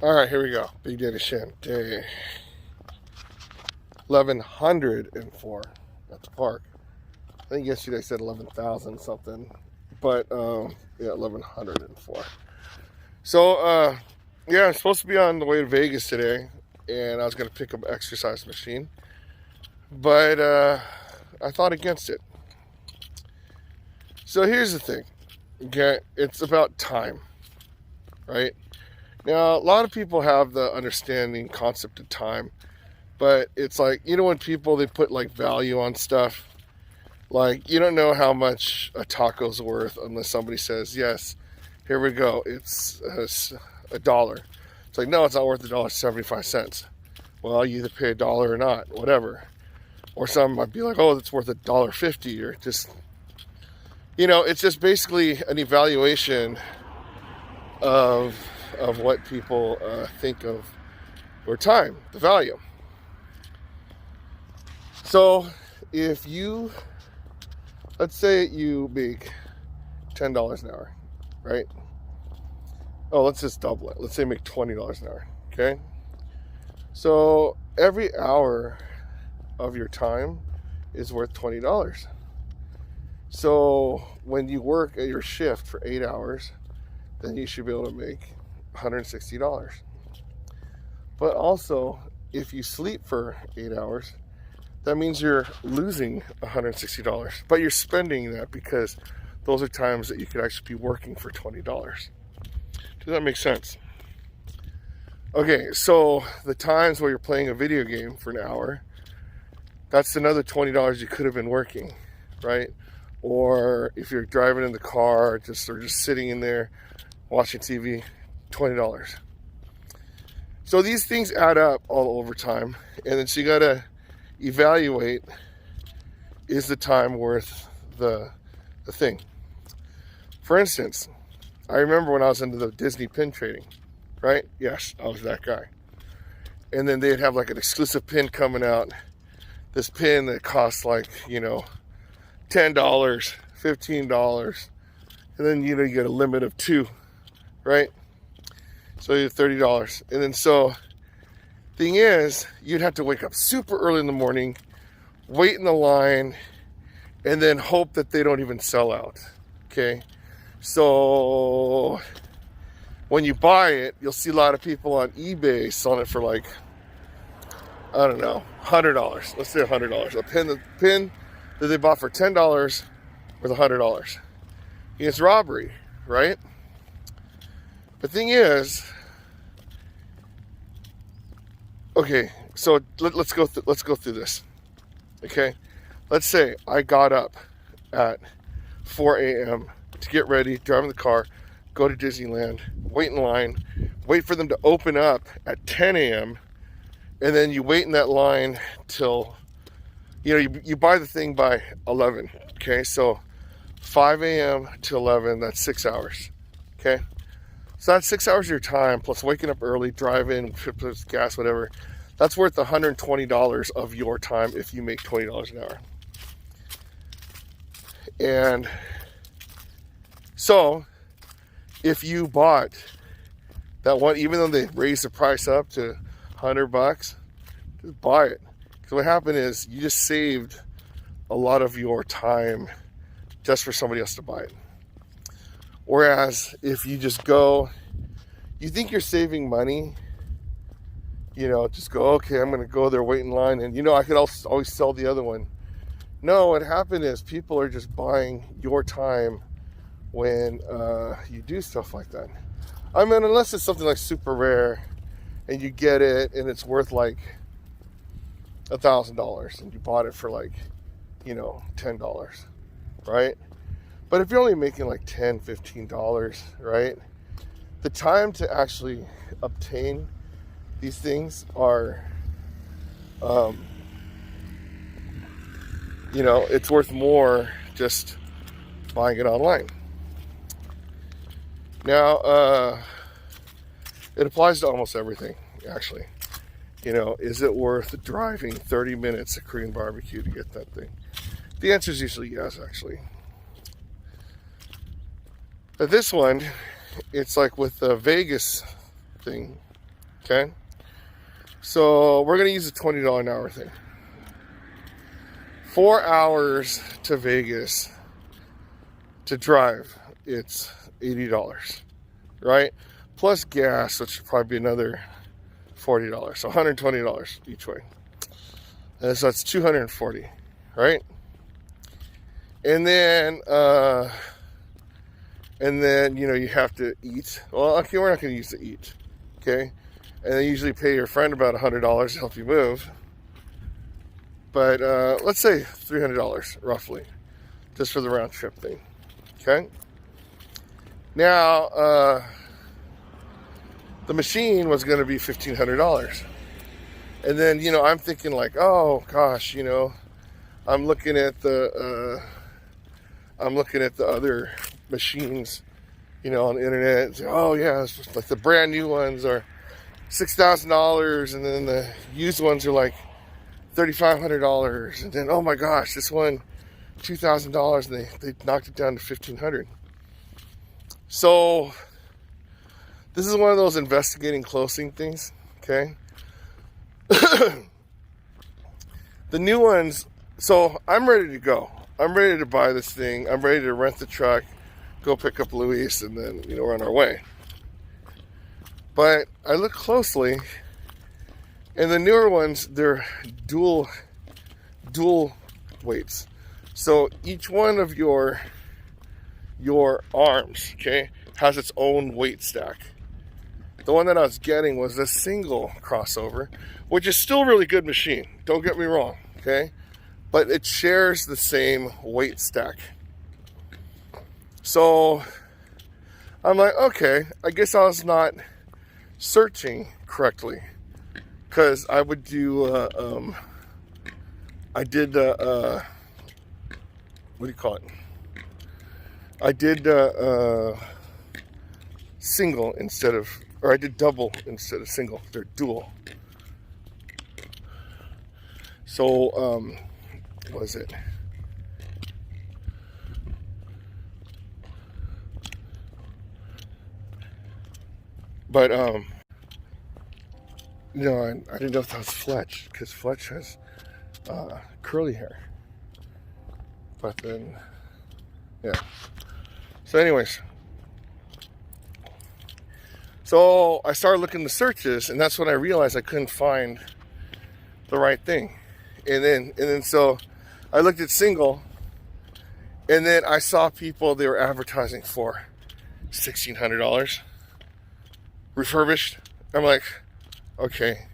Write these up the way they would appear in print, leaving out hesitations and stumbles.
All right, here we go. Big Data Shin, day 1104 at the park. I think yesterday I said 11,000 something, but yeah, 1104. So yeah, I'm supposed to be on the way to Vegas today, and I was going to pick up an exercise machine, but I thought against it. So here's the thing, okay? It's about time, right? Now, a lot of people have the understanding concept of time, but it's like, you know, when people, they put like value on stuff, like you don't know how much a taco's worth unless somebody says, yes, here we go, it's $1. It's like, no, it's not worth $1.75. Well, you either pay $1 or not, whatever. Or some might be like, oh, it's worth $1.50, or just, you know, it's just basically an evaluation of what people think of or time, the value. So if you, let's say you make $10 an hour, right? Oh, let's just double it. Let's say you make $20 an hour, okay? So every hour of your time is worth $20. So when you work at your shift for 8 hours, then you should be able to make $160. But also, if you sleep for 8 hours, that means you're losing $160. But you're spending that because those are times that you could actually be working for $20. Does that make sense? Okay, so the times where you're playing a video game for an hour, that's another $20 you could have been working, right? Or if you're driving in the car, or just sitting in there watching TV, $20. So these things add up all over time, and then so you gotta evaluate, is the time worth the thing? For instance, I remember when I was into the Disney pin trading, right? Yes, I was that guy. And then they'd have like an exclusive pin coming out, this pin that costs like, you know, $10, $15, and then, you know, you get a limit of 2, right? So you have $30. And then so thing is, you'd have to wake up super early in the morning, wait in the line, and then hope that they don't even sell out, okay? So when you buy it, you'll see a lot of people on eBay selling it for like, I don't know, $100. Let's say $100. A pin that they bought for $10 worth $100. It's robbery, right? The thing is, okay, so let's go through this. Okay, let's say I got up at 4 a.m. to get ready, drive in the car, go to Disneyland, wait in line, wait for them to open up at 10 a.m. and then you wait in that line till, you know, you buy the thing by 11. Okay, so 5 a.m. to 11, that's 6 hours. Okay. So that's 6 hours of your time, plus waking up early, driving, plus gas, whatever. That's worth $120 of your time if you make $20 an hour. And so, if you bought that one, even though they raised the price up to $100, just buy it. Because what happened is you just saved a lot of your time just for somebody else to buy it. Whereas if you just go, you think you're saving money, you know, just go, okay, I'm going to go there, wait in line, and, you know, I could always sell the other one. No, what happened is people are just buying your time when you do stuff like that. I mean, unless it's something like super rare and you get it and it's worth like $1,000 and you bought it for like, you know, $10, right? But if you're only making like $10, $15, right? The time to actually obtain these things are, you know, it's worth more just buying it online. Now, it applies to almost everything, actually. You know, is it worth driving 30 minutes to Korean barbecue to get that thing? The answer is usually yes, actually. But this one, it's like with the Vegas thing, Okay? So we're going to use a $20 an hour thing. 4 hours to Vegas to drive, it's $80, right? Plus gas, which would probably be another $40. So $120 each way. And so that's $240, right? And then you have to eat. Well, okay, we're not going to use to eat, okay? And they usually pay your friend about $100 to help you move. But let's say $300 roughly, just for the round trip thing, okay? Now, the machine was going to be $1,500. And then, I'm thinking like, oh gosh, I'm looking at the other machines, on the internet. And say, oh yeah, it's just like the brand new ones are $6,000, and then the used ones are like $3,500, and then oh my gosh, this one $2,000, and they knocked it down to $1,500. So this is one of those investigating closing things, okay? The new ones, so I'm ready to go. I'm ready to buy this thing. I'm ready to rent the truck, go pick up Luis, and then, we're on our way. But I look closely, and the newer ones, they're dual weights. So each one of your arms, okay, has its own weight stack. The one that I was getting was a single crossover, which is still a really good machine. Don't get me wrong, okay? But it shares the same weight stack. So I'm like, okay, I guess I was not searching correctly, because I would do, what do you call it? I did single instead of, or I did double instead of single. They're dual. So, what is it? But, I didn't know if that was Fletch, because Fletch has curly hair. But then, yeah. So anyways, so I started looking the searches, and that's when I realized I couldn't find the right thing. And then so I looked at single, and then I saw people, they were advertising for $1,600 refurbished. I'm like, okay,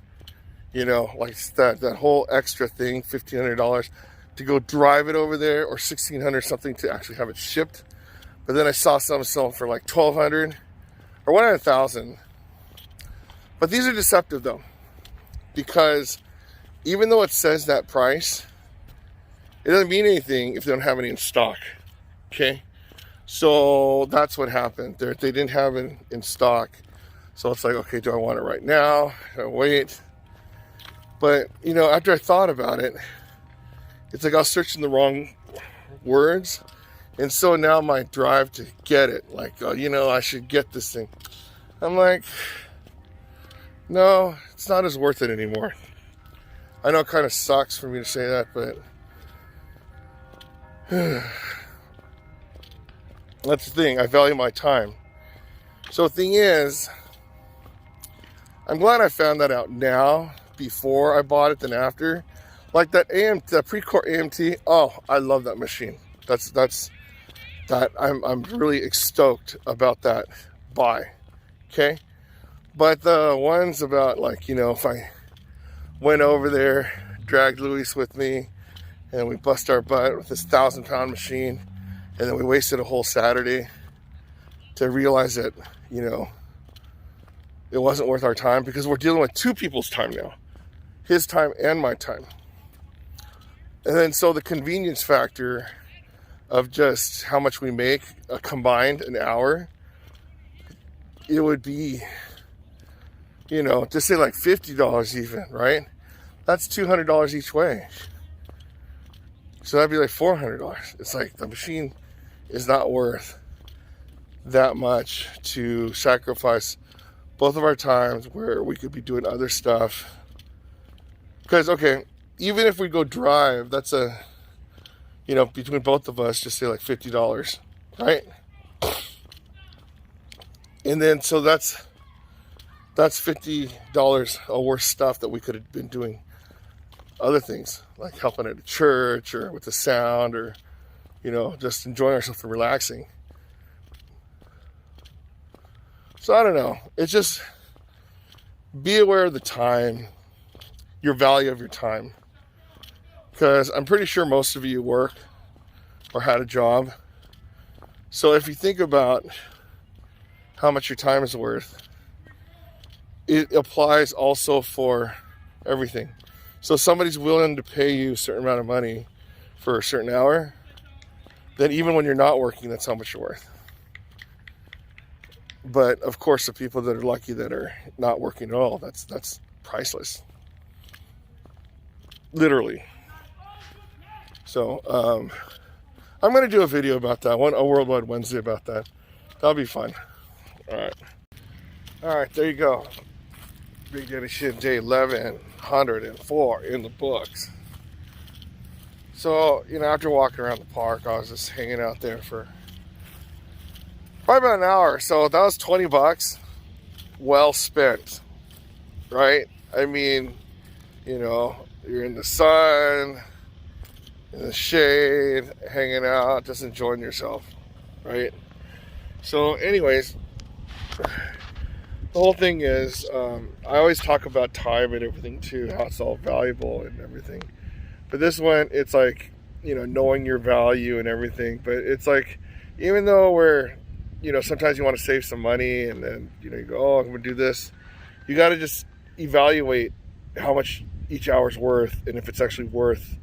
like that whole extra thing, $1,500 to go drive it over there, or $1,600 something to actually have it shipped. But then I saw some selling for like $1,200 or $1,000. But these are deceptive though, because even though it says that price, it doesn't mean anything if they don't have any in stock. Okay, so that's what happened. They didn't have it in stock, so it's like, okay, do I want it right now? Do I wait? But after I thought about it, it's like I was searching the wrong words. And so now my drive to get it, like, I should get this thing. I'm like, no, it's not as worth it anymore. I know it kind of sucks for me to say that, but that's the thing. I value my time. So the thing is, I'm glad I found that out now before I bought it than after. Like that Precore AMT. Oh, I love that machine. I'm really stoked about that buy. Okay, but the ones about like if I went over there, dragged Luis with me, and we bust our butt with this 1,000-pound machine, and then we wasted a whole Saturday to realize that it wasn't worth our time, because we're dealing with two people's time now, his time and my time. And then so the convenience factor of just how much we make combined an hour, it would be, just say like $50 even, right? That's $200 each way. So that'd be like $400. It's like the machine is not worth that much to sacrifice both of our times where we could be doing other stuff. Because, okay, even if we go drive, that's between both of us, just say like $50, right? And then, so that's $50 worth stuff that we could have been doing other things, like helping at a church or with the sound, or, just enjoying ourselves and relaxing. So I don't know. It's just, be aware of the time, your value of your time. Because I'm pretty sure most of you work or had a job. So if you think about how much your time is worth, it applies also for everything. So if somebody's willing to pay you a certain amount of money for a certain hour, then even when you're not working, that's how much you're worth. But of course, the people that are lucky that are not working at all, that's priceless. Literally. So I'm going to do a video about that, a Worldwide Wednesday about that. That'll be fun. All right, there you go. Big Daddy Shit day 1104 in the books. So, after walking around the park, I was just hanging out there for probably about an hour. So that was $20 well spent, right? I mean, you're in the sun, in the shade, hanging out, just enjoying yourself, right? So anyways, the whole thing is, I always talk about time and everything too, how it's all valuable and everything. But this one, it's like, knowing your value and everything. But it's like, even though we're, sometimes you want to save some money, and then, you go, oh, I'm going to do this. You got to just evaluate how much each hour's worth, and if it's actually worth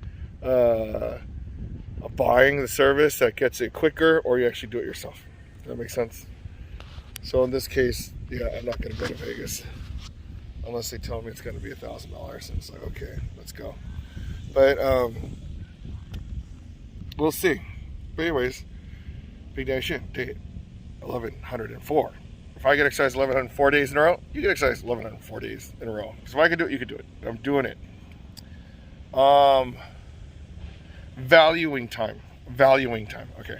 buying the service that gets it quicker, or you actually do it yourself. Does that make sense? So in this case, yeah, I'm not going to go to Vegas unless they tell me it's going to be $1,000. And it's like, okay, let's go. But we'll see. But anyways, Big Daddy Shit, day 1104. If I get exercise 1104 days in a row, you get exercise 1104 days in a row. Because if I can do it, you can do it. I'm doing it. Valuing time. Okay.